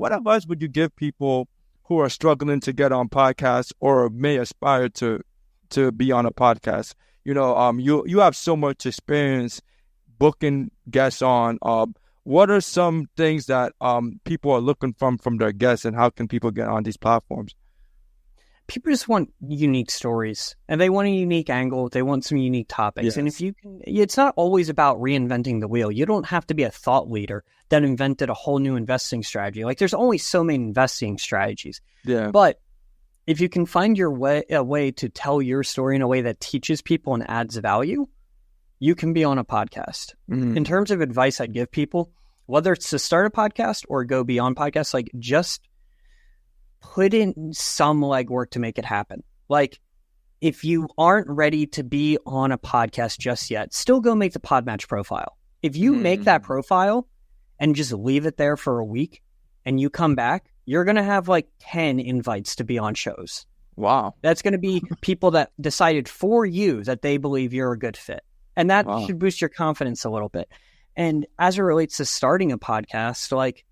What advice would you give people who are struggling to get on podcasts or may aspire to be on a podcast? You have so much experience booking guests on. What are some things that people are looking from their guests, and how can people get on these platforms? People just want unique stories, and they want a unique angle. They want some unique topics. Yes. And if you can, it's not always about reinventing the wheel. You don't have to be a thought leader that invented a whole new investing strategy. Like, there's only so many investing strategies. Yeah. But if you can find a way to tell your story in a way that teaches people and adds value, you can be on a podcast. Mm-hmm. In terms of advice I'd give people, whether it's to start a podcast or go beyond podcasts, like, just put in some legwork to make it happen. Like, if you aren't ready to be on a podcast just yet, still go make the Podmatch profile. If you make that profile and just leave it there for a week and you come back, you're going to have like 10 invites to be on shows. Wow. That's going to be people that decided for you that they believe you're a good fit. And that should boost your confidence a little bit. And as it relates to starting a podcast, like,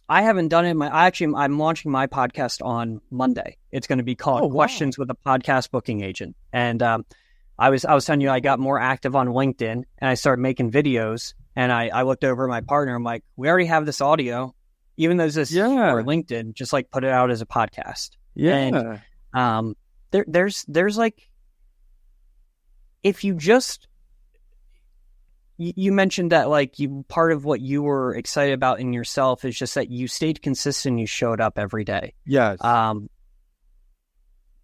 I haven't done it. I'm launching my podcast on Monday. It's going to be called Questions with a Podcast Booking Agent. And I was telling you, I got more active on LinkedIn, and I started making videos. And I looked over at my partner. I'm like, we already have this audio, even though this for LinkedIn. Just like put it out as a podcast. Yeah. And there's like, if you just. You mentioned that, like, part of what you were excited about in yourself is just that you stayed consistent. You showed up every day. Yes.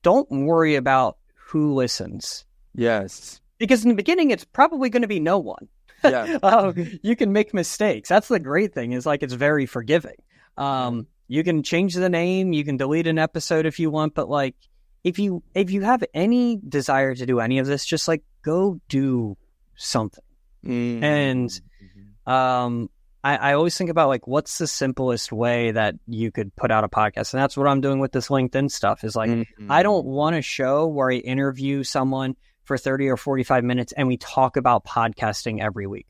Don't worry about who listens. Yes. Because in the beginning, it's probably going to be no one. Yeah. You can make mistakes. That's the great thing, is like, it's very forgiving. You can change the name. You can delete an episode if you want. But like, if you have any desire to do any of this, just like, go do something. Mm-hmm. And I always think about, like, what's the simplest way that you could put out a podcast? And that's what I'm doing with this LinkedIn stuff, is like, I don't want a show where I interview someone for 30 or 45 minutes and we talk about podcasting every week.